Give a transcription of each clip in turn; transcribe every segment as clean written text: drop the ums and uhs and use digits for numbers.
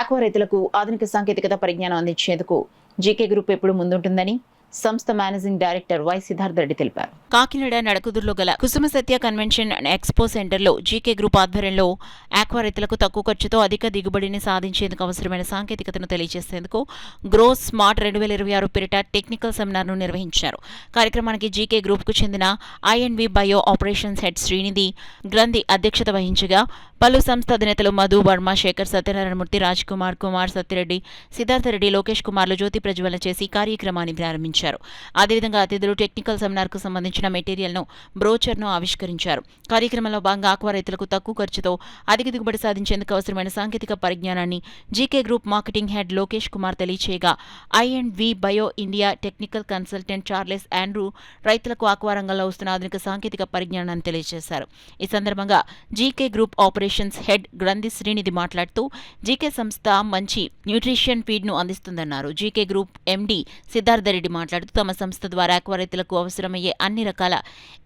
Aqua రైతులకు ఆధునిక సాంకేతికత పరిజ్ఞానం అందించేందుకు జీకే గ్రూప్ ఎప్పుడు ముందుంటుందని సంస్థ managing director why Siddhartha Reddy తెలిపారు. కాకినాడ నడకుదురులో గల కుసుమ సత్య కన్వెన్షన్ అండ్ ఎక్స్పో సెంటర్లో జీకే గ్రూప్ ఆధ్వర్యంలో ఆక్వా రైతులకు తక్కువ ఖర్చుతో అధిక దిగుబడిని సాధించేందుకు అవసరమైన సాంకేతికతను తెలియజేసేందుకు గ్రో స్మార్ట్ 2026 పేరిట టెక్నికల్ సెమినార్ను నిర్వహించారు. కార్యక్రమానికి జీకే గ్రూప్కు చెందిన ఐఎన్వి బయో ఆపరేషన్స్ హెడ్ శ్రీనిధి గ్రంథి అధ్యక్షత వహించగా పలు సంస్థ అధినేతలు మధు వర్మ, శేఖర్, సత్యనారాయణమూర్తి, రాజ్ కుమార్, సత్యరెడ్డి, సిద్ధార్థరెడ్డి, లోకేష్ కుమార్లు జ్యోతి ప్రజ్వలన చేసి కార్యక్రమాన్ని ప్రారంభించారు. అదేవిధంగా అతిథులు టెక్నికల్ సెమినార్కు సంబంధించిన మెటీరియల్ను బ్రోచర్ను ఆవిష్కరించారు. కార్యక్రమంలో భాగంగా ఆక్వా రైతులకు తక్కువ ఖర్చుతో అధిక దిగుబడి సాధించేందుకు అవసరమైన సాంకేతిక పరిజ్ఞానాన్ని GK group marketing head Lokesh Kumar తెలియచేయగా ఐఎండ్వి bio India technical consultant Charles Andrew రైతులకు ఆక్వా రంగంలో వస్తున్న ఆధునిక సాంకేతిక పరిజ్ఞానాన్ని తెలియజేశారు. ఈ సందర్భంగా జీకే గ్రూప్ ఆపరేషన్స్ హెడ్ గ్రంథి శ్రీనిధి మాట్లాడుతూ జీకే సంస్థ మంచి న్యూట్రిషన్ ఫీడ్ను అందిస్తుందన్నారు. జీకే గ్రూప్ ఎండీ సిద్ధార్థరెడ్డి మాట్లాడుతూ తమ సంస్థ ద్వారా ఆక్వా రైతులకు అవసరమయ్యే అన్ని రకాల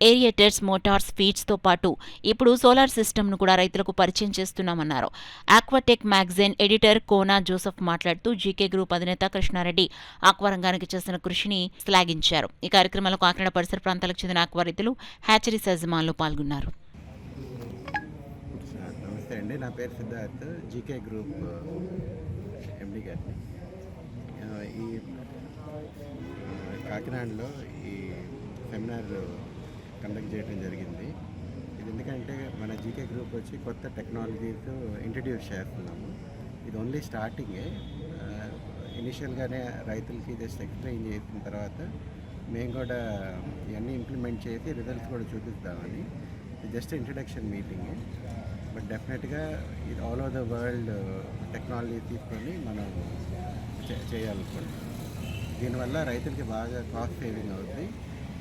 ఏరియేటర్స్, మోటార్స్, ఫీడ్స్తో పాటు ఇప్పుడు సోలార్ సిస్టమ్ను కూడా రైతులకు పరిచయం చేస్తున్నామన్నారు. ఆక్వాటెక్ మ్యాగజైన్ ఎడిటర్ కోనా జోసెఫ్ మాట్లాడుతూ జీకే గ్రూప్ అధినేత కృష్ణారెడ్డి ఆక్వా రంగానికి చేసిన కృషిని శ్లాఘించారు. ఈ కార్యక్రమంలో కాకినాడ పరిసర ప్రాంతాలకు చెందిన ఆక్వా రైతులు, హ్యాచరీస్ యజమానులు పాల్గొన్నారు. నమస్తే అండి, నా పేరు సిద్ధార్థ్, జీకే గ్రూప్ ఎండి గారిని. ఈ కాకినాడలో ఈ సెమినార్ కండక్ట్ చేయడం జరిగింది. ఇది ఎందుకంటే మన జీకే గ్రూప్ వచ్చి కొత్త టెక్నాలజీస్ ఇంట్రడ్యూస్ చేస్తున్నాము. ఇది ఓన్లీ స్టార్టింగే. ఇనిషియల్గానే రైతులకి జస్ట్ ఎక్స్ప్లెయిన్ చేసిన తర్వాత మేము కూడా ఇవన్నీ ఇంప్లిమెంట్ చేసి రిజల్ట్స్ కూడా చూపిస్తామని. ఇది జస్ట్ ఇంట్రడక్షన్ మీటింగే. బట్ డెఫినెట్గా ఇది all over the world technology తీసుకొని మనం చేయాలనుకుంటున్నాం. దీనివల్ల రైతులకి బాగా కాస్ట్ సేవింగ్ అవుతుంది,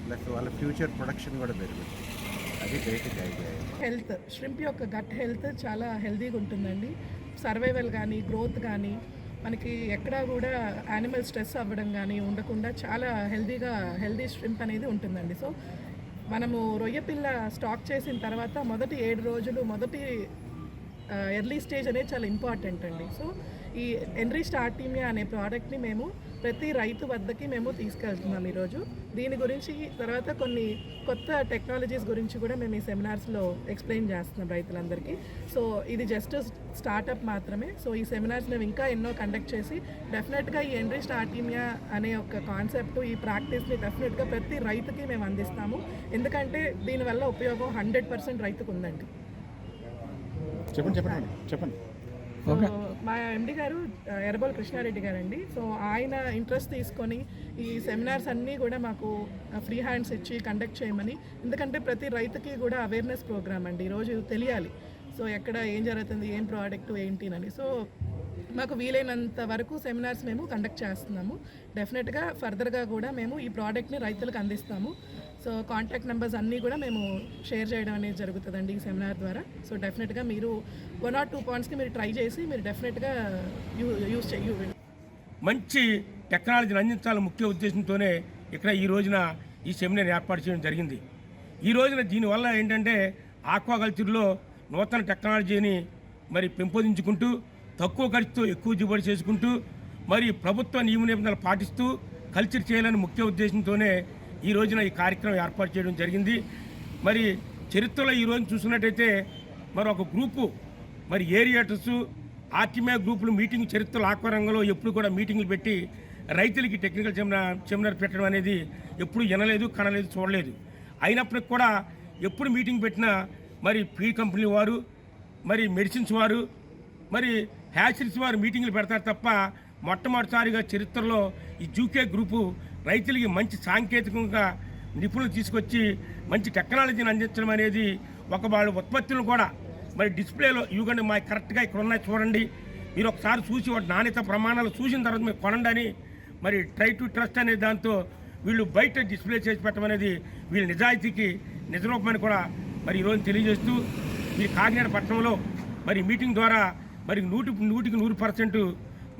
ప్లస్ వాళ్ళ ఫ్యూచర్ ప్రొడక్షన్ కూడా పెరుగుతుంది. అది బేసిక్ ఐడియా. హెల్త్, షింప్ యొక్క గట్ హెల్త్ చాలా హెల్తీగా ఉంటుందండి. సర్వైవల్ కానీ, గ్రోత్ కానీ, మనకి ఎక్కడా కూడా యానిమల్ స్ట్రెస్ అవ్వడం కానీ ఉండకుండా చాలా హెల్దీ షింప్ అనేది ఉంటుందండి. సో మనము రొయ్యపిల్ల స్టాక్ చేసిన తర్వాత మొదటి 7 రోజులు ఎర్లీ స్టేజ్ అనేది చాలా ఇంపార్టెంట్ అండి. సో ఈ ఎన్రిచ్డ్ ఆర్టీమియా అనే ప్రోడక్ట్ని మేము ప్రతి రైతు వద్దకి మేము తీసుకెళ్తున్నాం ఈరోజు. దీని గురించి తర్వాత కొన్ని కొత్త టెక్నాలజీస్ గురించి కూడా మేము ఈ సెమినార్స్లో ఎక్స్ప్లెయిన్ చేస్తున్నాం రైతులందరికీ. సో ఇది జస్ట్ స్టార్టప్ మాత్రమే. సో ఈ సెమినార్స్ మేము ఇంకా ఎన్నో కండక్ట్ చేసి డెఫినెట్గా ఈ ఎన్రిచ్డ్ ఆర్టీమియా అనే ఒక కాన్సెప్ట్, ఈ ప్రాక్టీస్ని డెఫినెట్గా ప్రతి రైతుకి మేము అందిస్తాము. ఎందుకంటే దీనివల్ల ఉపయోగం 100% రైతుకు ఉందండి. చెప్పండి. మా ఎండి గారు ఎర్రబోల్ కృష్ణారెడ్డి గారండి. సో ఆయన ఇంట్రెస్ట్ తీసుకొని ఈ సెమినార్స్ అన్నీ కూడా మాకు ఫ్రీ హ్యాండ్స్ ఇచ్చి కండక్ట్ చేయమని. ఎందుకంటే ప్రతి రైతుకి కూడా అవేర్నెస్ ప్రోగ్రామ్ అండి, ఈరోజు తెలియాలి. సో ఎక్కడ ఏం జరుగుతుంది, ఏం ప్రోడక్ట్ ఏంటినని. సో మాకు వీలైనంత వరకు సెమినార్స్ మేము కండక్ట్ చేస్తున్నాము. డెఫినెట్గా ఫర్దర్గా కూడా మేము ఈ ప్రోడక్ట్ని రైతులకు అందిస్తాము. సో కాంటాక్ట్ నెంబర్స్ అన్నీ కూడా మేము షేర్ చేయడం అనేది జరుగుతుందండి ఈ సెమినార్ ద్వారా. సో డెఫినెట్గా మీరు 1 or 2 పాయింట్స్కి మీరు ట్రై చేసి మీరు డెఫినెట్గా యూజ్ చేయండి. మంచి టెక్నాలజీని అందించాలని ముఖ్య ఉద్దేశంతోనే ఇక్కడ ఈ రోజున ఈ సెమినార్ ఏర్పాటు చేయడం జరిగింది. ఈ రోజున దీనివల్ల ఏంటంటే ఆక్వాకల్చర్లో నూతన టెక్నాలజీని మరి పెంపొందించుకుంటూ తక్కువ ఖర్చుతో ఎక్కువ దిగుబడి చేసుకుంటూ మరి ప్రభుత్వ నియమ నిబంధనలు పాటిస్తూ కల్చర్ చేయాలని ముఖ్య ఉద్దేశంతోనే ఈ రోజున ఈ కార్యక్రమం ఏర్పాటు చేయడం జరిగింది. మరి చరిత్రలో ఈ రోజు చూసినట్టయితే మరి ఒక గ్రూపు మరి ఏరియేటర్స్, ఆర్టీమియా గ్రూపులు మీటింగ్ చరిత్రలో ఆక్వా రంగంలో ఎప్పుడు కూడా మీటింగ్లు పెట్టి రైతులకి టెక్నికల్ సెమినార్ పెట్టడం అనేది ఎప్పుడు వినలేదు, కనలేదు, చూడలేదు. అయినప్పటికి కూడా ఎప్పుడు మీటింగ్ పెట్టినా మరి ఫీడ్ కంపెనీ వారు, మరి మెడిసిన్స్ వారు, మరి హ్యాచరీస్ వారు మీటింగ్లు పెడతారు తప్ప మొట్టమొదటిసారిగా చరిత్రలో ఈ జీకే గ్రూపు రైతులకి మంచి సాంకేతికంగా నిపుణులు తీసుకొచ్చి మంచి టెక్నాలజీని అందించడం అనేది ఒక వాళ్ళ ఉత్పత్తులను కూడా మరి డిస్ప్లేలో ఇవ్వకండి, మా కరెక్ట్గా ఇక్కడ ఉన్నాయి చూడండి, మీరు ఒకసారి చూసి వాటి నాణ్యత ప్రమాణాలు చూసిన తర్వాత మీరు కొనండి అని మరి ట్రై టు ట్రస్ట్ అనే దాంతో వీళ్ళు బయట డిస్ప్లే చేసి పెట్టడం అనేది వీళ్ళ నిజాయితీకి నిజరూపమని కూడా మరి ఈరోజు తెలియజేస్తూ ఈ కాకినాడ పట్టణంలో మరి మీటింగ్ ద్వారా మరి 100కి 100%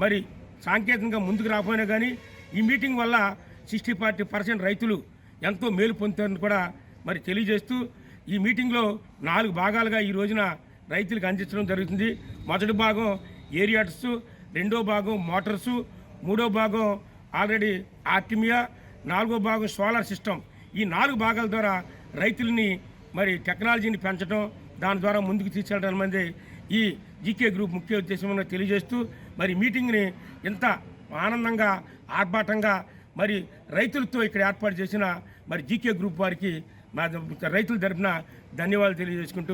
మరి సాంకేతికంగా ముందుకు రాకపోయినా కానీ ఈ మీటింగ్ వల్ల 60% రైతులు ఎంతో మేలు పొందుతారని కూడా మరి తెలియజేస్తూ ఈ మీటింగ్లో 4 భాగాలుగా ఈ రోజున రైతులకు అందించడం జరుగుతుంది. మొదటి భాగం ఏరియాటర్స్, రెండో భాగం మోటార్సు, మూడో భాగం ఆల్రెడీ ఆర్టిమియా, నాలుగో భాగం సోలార్ సిస్టమ్. ఈ 4 భాగాల ద్వారా రైతుల్ని మరి టెక్నాలజీని పెంచడం, దాని ద్వారా ముందుకు తీసుకెళ్ళడం అనేది ఈ జీకే గ్రూప్ ముఖ్య ఉద్దేశంగా తెలియజేస్తూ మరి మీటింగ్ని ఇంత ఆనందంగా ఆర్భాటంగా మరి రైతులతో ఇక్కడ ఏర్పాటు చేసిన మరి జీకే గ్రూప్ వారికి మా రైతుల తరఫున ధన్యవాదాలు తెలియజేసుకుంటూ